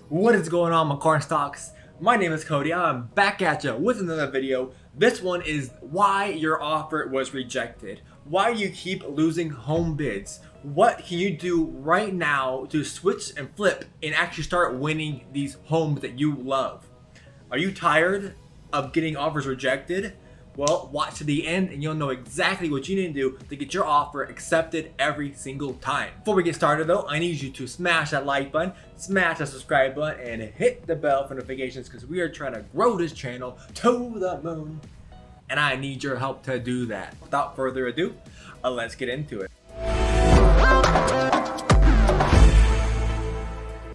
What is going on, my car stocks? My name is Cody. I'm back at you with another video. This one is why your offer was rejected. Why you keep losing home bids. What can you do right now to switch and flip and actually start winning these homes that you love? Are you tired of getting offers rejected? Well, watch to the end and you'll know exactly what you need to do to get your offer accepted every single time. Before we get started though, I need you to smash that like button, smash that subscribe button, and hit the bell for notifications because we are trying to grow this channel to the moon. And I need your help to do that. Without further ado, let's get into it.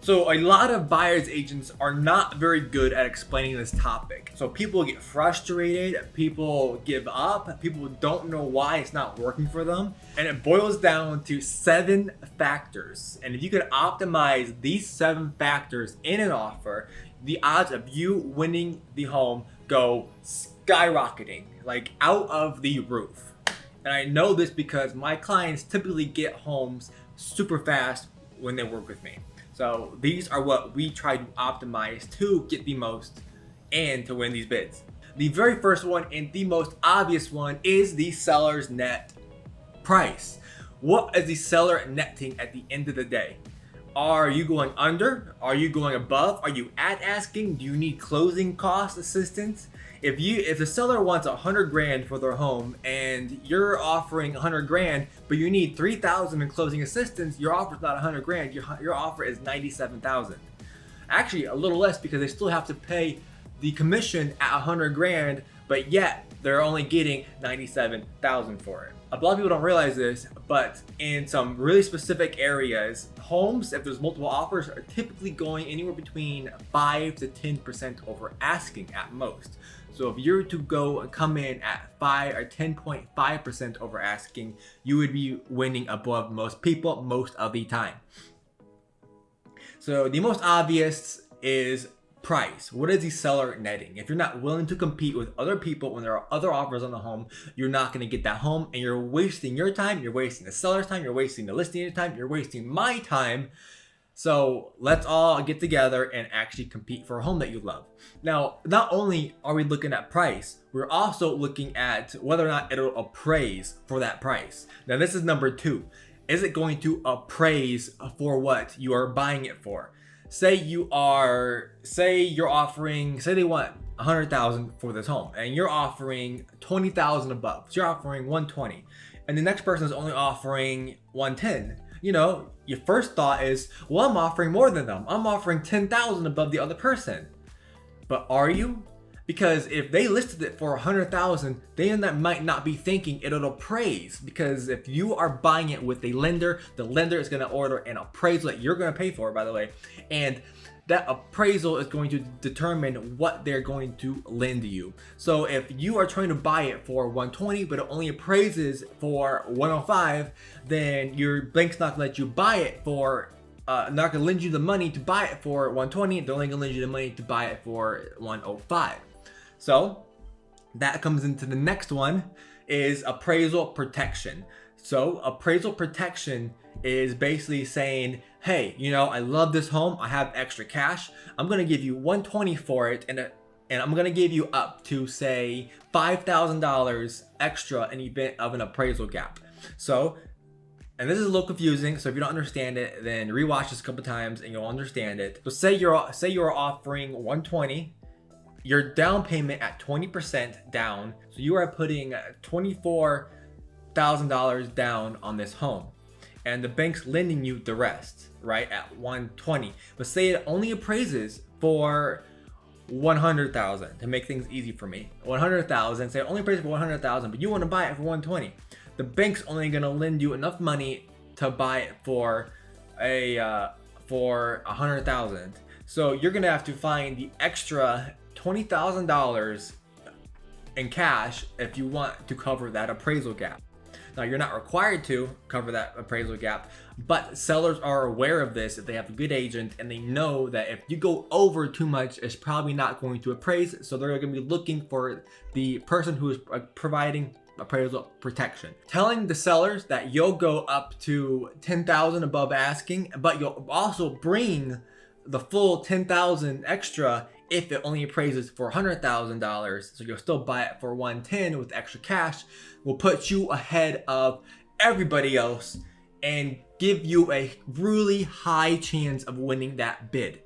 So a lot of buyer's agents are not very good at explaining this topic. So people get frustrated, people give up, people don't know why it's not working for them. And it boils down to 7 factors. And if you can optimize these 7 factors in an offer, the odds of you winning the home go skyrocketing, like out of the roof. And I know this because my clients typically get homes super fast when they work with me. So these are what we try to optimize to get the most and to win these bids. The very first one and the most obvious one is the seller's net price. What is the seller netting at the end of the day? Are you going under? Are you going above? Are you at asking? Do you need closing cost assistance? If the seller wants 100 grand for their home and you're offering 100 grand, but you need 3,000 in closing assistance, your offer is not 100 grand. Your offer is 97,000. Actually, a little less because they still have to pay the commission at 100 grand, but yet they're only getting 97,000 for it. A lot of people don't realize this, but in some really specific areas, homes, if there's multiple offers, are typically going anywhere between 5 to 10% over asking at most. So if you're to go and come in at 5 or 10.5% over asking, you would be winning above most people most of the time. So the most obvious is price. What is the seller netting? If you're not willing to compete with other people when there are other offers on the home, you're not going to get that home, and you're wasting your time, you're wasting the seller's time, you're wasting the listing time, you're wasting my time. So let's all get together and actually compete for a home that you love. Now, not only are we looking at price, we're also looking at whether or not it'll appraise for that price. Now, this is number 2. Is it going to appraise for what you are buying it for? Say they want 100,000 for this home and you're offering 20,000 above. So you're offering 120 and the next person is only offering 110. You know, your first thought is, well, I'm offering more than them. I'm offering 10,000 above the other person. But are you? Because if they listed it for 100,000, they might not be thinking it'll appraise. Because if you are buying it with a lender, the lender is going to order an appraisal that you're going to pay for, by the way. And that appraisal is going to determine what they're going to lend you. So if you are trying to buy it for 120, but it only appraises for 105, then your bank's not going to let you buy it for not going to lend you the money to buy it for 120. They're only going to lend you the money to buy it for 105. So that comes into the next one is appraisal protection. So appraisal protection is basically saying, hey, you know, I love this home. I have extra cash. I'm going to give you 120 for it. And I'm going to give you up to say $5,000 extra in event of an appraisal gap. So, and this is a little confusing. So if you don't understand it, then rewatch this a couple times and you'll understand it. So say you're offering 120. Your down payment at 20% down. So you are putting $24,000 down on this home. And the bank's lending you the rest, right, at 120. But say it only appraises for 100,000 to make things easy for me. 100,000, say it only appraises for 100,000, but you want to buy it for 120. The bank's only going to lend you enough money to buy it for 100,000. So you're going to have to find the extra $20,000 in cash if you want to cover that appraisal gap. Now, you're not required to cover that appraisal gap, but sellers are aware of this if they have a good agent and they know that if you go over too much, it's probably not going to appraise. So they're going to be looking for the person who is providing appraisal protection. Telling the sellers that you'll go up to 10,000 above asking, but you'll also bring the full $10,000 extra if it only appraises for $100,000. So you'll still buy it for $110 with extra cash, will put you ahead of everybody else and give you a really high chance of winning that bid.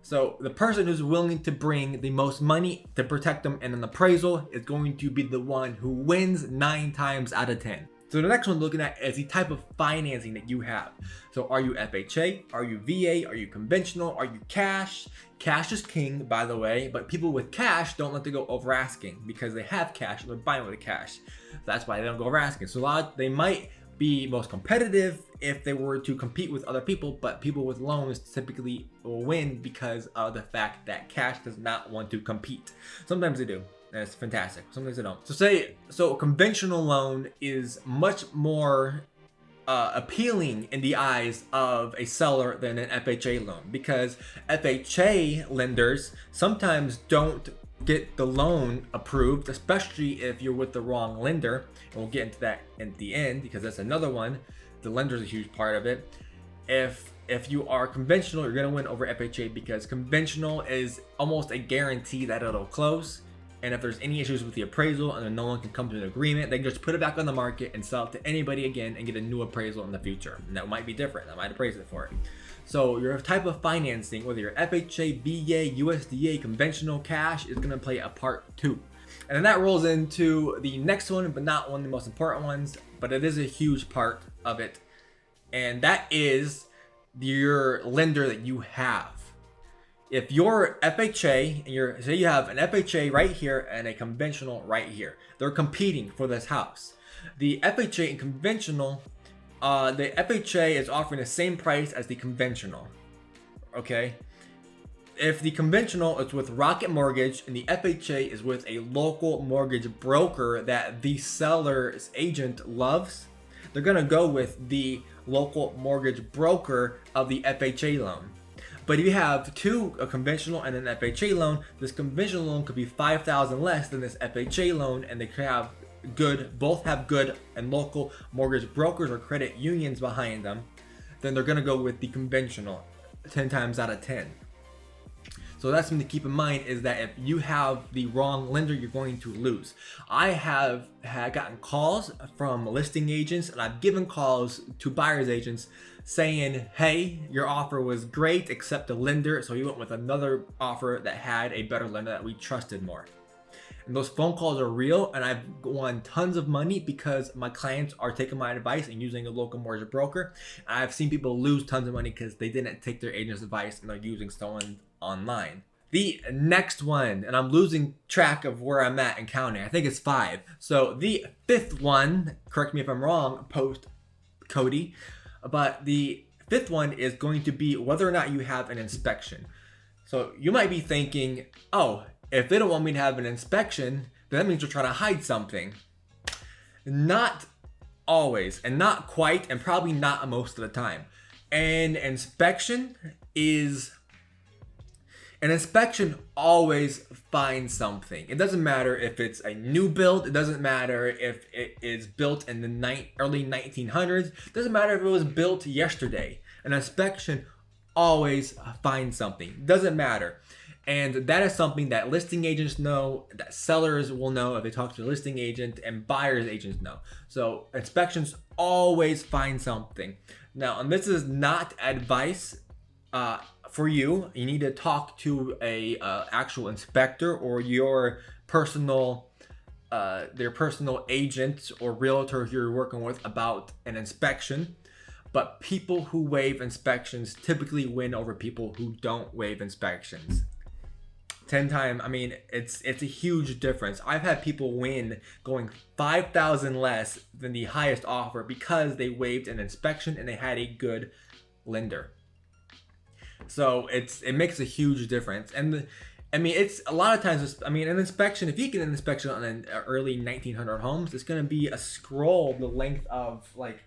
So the person who's willing to bring the most money to protect them in an appraisal is going to be the one who wins 9 times out of 10. So the next one looking at is the type of financing that you have. So are you FHA? Are you VA? Are you conventional? Are you cash? Cash is king, by the way, but people with cash don't let to go over asking because they have cash, they're buying with the cash. So that's why they don't go over asking. So they might be most competitive if they were to compete with other people, but people with loans typically will win because of the fact that cash does not want to compete. Sometimes they do. That's fantastic. Sometimes they don't. So a conventional loan is much more appealing in the eyes of a seller than an FHA loan, because FHA lenders sometimes don't get the loan approved, especially if you're with the wrong lender. And we'll get into that at the end because that's another one. The lender is a huge part of it. If you are conventional, you're gonna win over FHA because conventional is almost a guarantee that it'll close. And if there's any issues with the appraisal and then no one can come to an agreement, they can just put it back on the market and sell it to anybody again and get a new appraisal in the future. And that might be different. I might appraise it for it. So your type of financing, whether you're FHA, VA, USDA, conventional, cash, is going to play a part too. And then that rolls into the next one, but not one of the most important ones, but it is a huge part of it. And that is your lender that you have. If you're FHA and say you have an FHA right here and a conventional right here, they're competing for this house. The FHA and conventional, the FHA is offering the same price as the conventional. Okay. If the conventional is with Rocket Mortgage and the FHA is with a local mortgage broker that the seller's agent loves, they're gonna go with the local mortgage broker of the FHA loan. But if you have a conventional and an FHA loan, this conventional loan could be $5,000 less than this FHA loan, and they could have both have good and local mortgage brokers or credit unions behind them. Then they're gonna go with the conventional 10 times out of 10. So that's something to keep in mind, is that if you have the wrong lender, you're going to lose. I have gotten calls from listing agents, and I've given calls to buyer's agents saying, hey, your offer was great except the lender. So we went with another offer that had a better lender that we trusted more. And those phone calls are real, and I've won tons of money because my clients are taking my advice and using a local mortgage broker. I've seen people lose tons of money because they didn't take their agent's advice and they're using someone online. The next one, and I'm losing track of where I'm at and counting, I think it's 5. So the 5th one, correct me if I'm wrong, post Cody, but the 5th one is going to be whether or not you have an inspection. So you might be thinking, oh, if they don't want me to have an inspection, then that means they're trying to hide something. Not always, and not quite, and probably not most of the time. An inspection always finds something. It doesn't matter if it's a new build. It doesn't matter if it is built in the early 1900s. It doesn't matter if it was built yesterday. An inspection always finds something. It doesn't matter. And that is something that listing agents know, that sellers will know if they talk to the listing agent, and buyer's agents know. So inspections always find something. Now, and this is not advice for you. You need to talk to a actual inspector or your their personal agent or realtor who you're working with about an inspection. But people who waive inspections typically win over people who don't waive inspections. 10 times, I mean, it's a huge difference. I've had people win going $5,000 less than the highest offer because they waived an inspection and they had a good lender. So it makes a huge difference. And it's a lot of times, an inspection, if you get an inspection on an early 1900 homes, it's going to be a scroll the length of, like,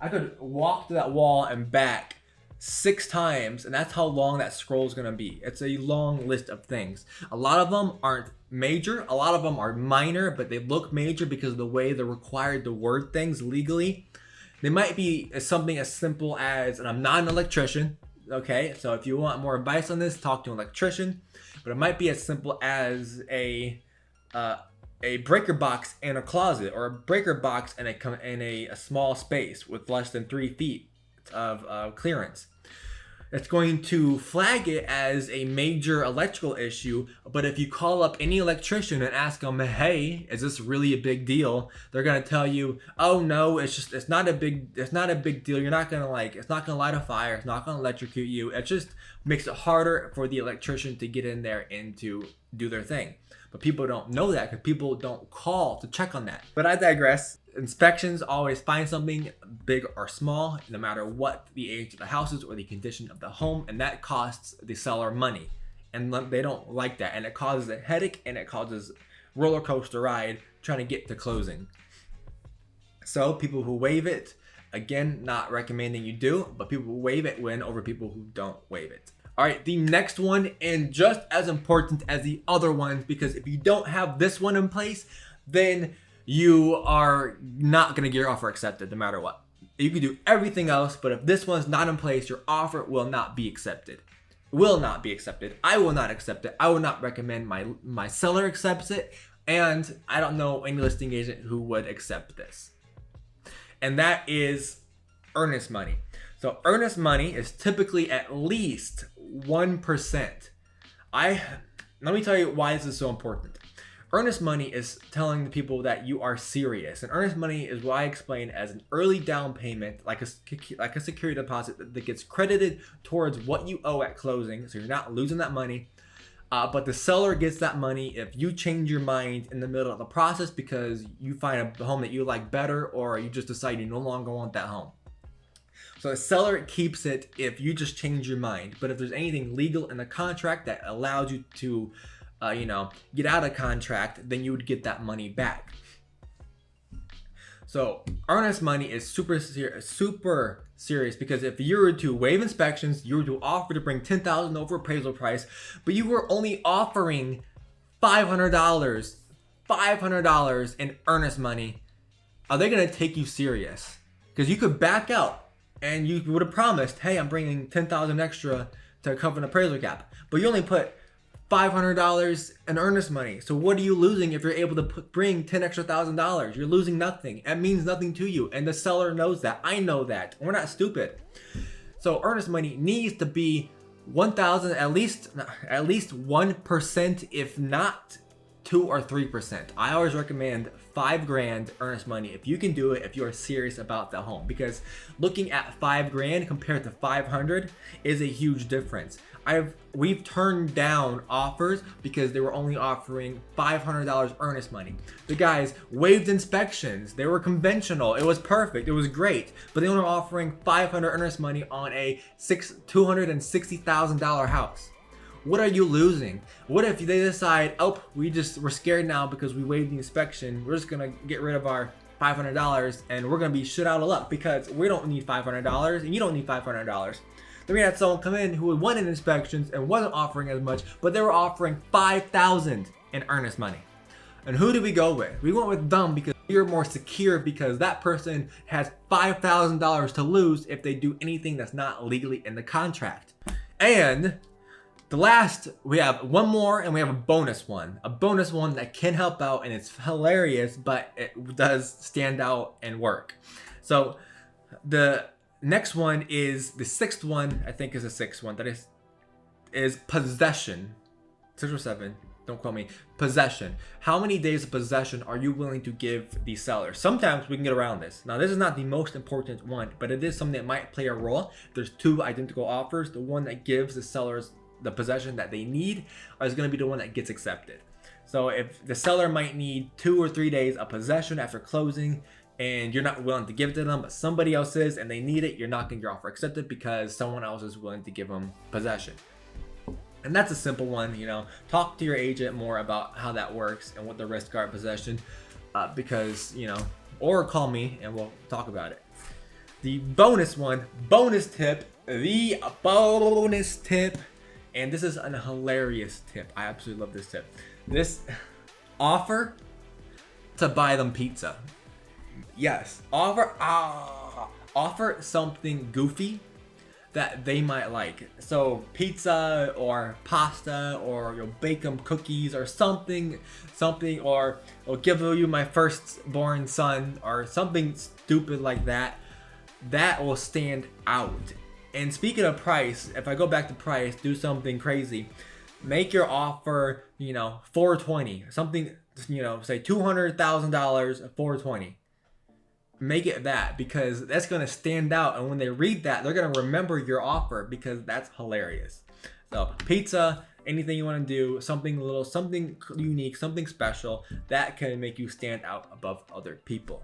I could walk to that wall and back 6 times, and that's how long that scroll is going to be. It's a long list of things. A lot of them aren't major. A lot of them are minor, but they look major because of the way they're required to word things legally. They might be something as simple as, and I'm not an electrician, Okay, so if you want more advice on this, talk to an electrician. But it might be as simple as a breaker box in a closet, or a breaker box in a small space with less than 3 feet of clearance. It's going to flag it as a major electrical issue, but if you call up any electrician and ask them, hey, is this really a big deal? They're gonna tell you, oh no, it's not a big deal. You're not gonna it's not gonna light a fire. It's not gonna electrocute you. It just makes it harder for the electrician to get in there and to do their thing. But people don't know that because people don't call to check on that. But I digress. Inspections always find something big or small, no matter what the age of the house is or the condition of the home, and that costs the seller money. And they don't like that, and it causes a headache, and it causes roller coaster ride trying to get to closing. So people who waive it, again, not recommending you do, but people who waive it win over people who don't waive it. All right, the next one, and just as important as the other ones, because if you don't have this one in place, then you are not going to get your offer accepted no matter what. You can do everything else, but if this one's not in place, your offer will not be accepted. Will not be accepted. I will not accept it. I will not recommend my seller accepts it, and I don't know any listing agent who would accept this. And that is earnest money. So earnest money is typically at least 1%. Let me tell you why this is so important. Earnest money is telling the people that you are serious. And earnest money is what I explain as an early down payment, like a security deposit that gets credited towards what you owe at closing. So you're not losing that money. But the seller gets that money if you change your mind in the middle of the process because you find a home that you like better, or you just decide you no longer want that home. So the seller keeps it if you just change your mind. But if there's anything legal in the contract that allows you to get out of contract, then you would get that money back. So earnest money is super serious because if you were to waive inspections, you were to offer to bring $10,000 over appraisal price, but you were only offering $500 in earnest money, are they going to take you serious? Because you could back out and you would have promised, hey, I'm bringing $10,000 extra to cover an appraisal gap, but you only put $500 in earnest money. So what are you losing if you're able to bring $10,000 extra? You're losing nothing. It means nothing to you, and the seller knows that. I know that. We're not stupid. So earnest money needs to be 1,000, at least 1%, if not 2 or 3%. I always recommend $5,000 earnest money if you can do it, if you are serious about the home, because looking at $5,000 compared to 500 is a huge difference. We've turned down offers because they were only offering $500 earnest money. The guys waived inspections. They were conventional. It was perfect. It was great. But they were offering $500 earnest money on a $260,000 house. What are you losing? What if they decide, oh, we're scared now because we waived the inspection. We're just gonna get rid of our $500 and we're gonna be shit out of luck because we don't need $500 and you don't need $500. Then we had someone come in who wanted inspections and wasn't offering as much, but they were offering $5,000 in earnest money. And who did we go with? We went with them because you're more secure, because that person has $5,000 to lose if they do anything that's not legally in the contract. And the last, we have one more and we have a bonus one. A bonus one that can help out and it's hilarious, but it does stand out and work. So the next one is the sixth one, I think is the sixth one, that is possession. 6 or 7, don't quote me. Possession. How many days of possession are you willing to give the seller? Sometimes we can get around this. Now this is not the most important one, but it is something that might play a role. There's 2 identical offers. The one that gives the sellers the possession that they need is going to be the one that gets accepted. So if the seller might need 2 or 3 days of possession after closing, and you're not willing to give it to them, but somebody else is and they need it, you're not going to get your offer accepted because someone else is willing to give them possession. And that's a simple one, talk to your agent more about how that works and what the risks are of possession, because, or call me and we'll talk about it. The bonus tip, and this is a hilarious tip. I absolutely love this tip. This offer to buy them pizza. Yes, offer something goofy that they might like. So pizza or pasta, or you'll bake them cookies or something, or I'll give you my firstborn son or something stupid like that. That will stand out. And speaking of price, if I go back to price, do something crazy. Make your offer, $420, something, say $200,000, $420. Make it that, because that's going to stand out, and when they read that, they're going to remember your offer, because that's hilarious. So pizza, anything you want to do, something little, something unique, something special that can make you stand out above other people.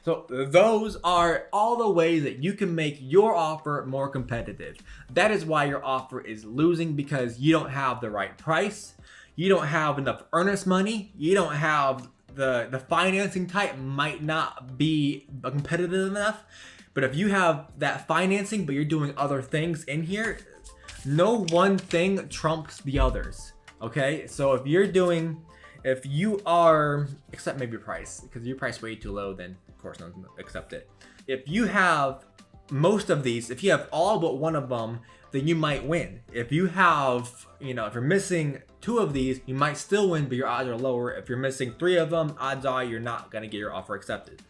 So those are all the ways that you can make your offer more competitive. That is why your offer is losing, because you don't have the right price, you don't have enough earnest money, you don't have the financing type might not be competitive enough. But if you have that financing, but you're doing other things in here, no one thing trumps the others. Okay, so if you are, except maybe your price, because your price way too low, then of course no one will accept it. If you have most of these, if you have all but one of them, then you might win. If you have, if you're missing 2 of these, you might still win, but your odds are lower. If you're missing 3 of them, odds are you're not gonna get your offer accepted.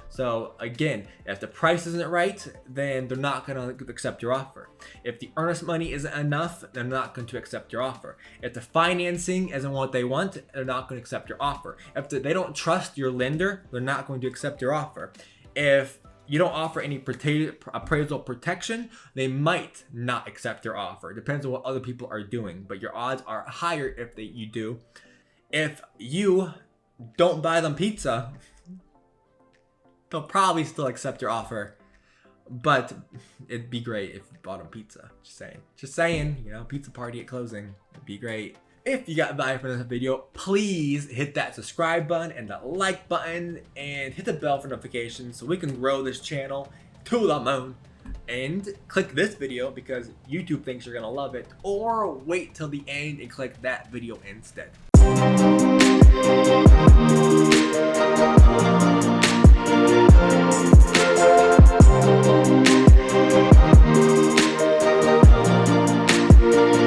So again, if the price isn't right, then they're not gonna accept your offer. If the earnest money isn't enough, they're not going to accept your offer. If the financing isn't what they want, they're not going to accept your offer. If they don't trust your lender, they're not going to accept your offer. If you don't offer any appraisal protection, they might not accept your offer. It depends on what other people are doing, but your odds are higher if you do. If you don't buy them pizza, they'll probably still accept your offer, but it'd be great if you bought them pizza. Just saying, pizza party at closing, it'd be great. If you got value from this video, please hit that subscribe button and the like button, and hit the bell for notifications so we can grow this channel to the moon. And click this video because YouTube thinks you're gonna love it, or wait till the end and click that video instead.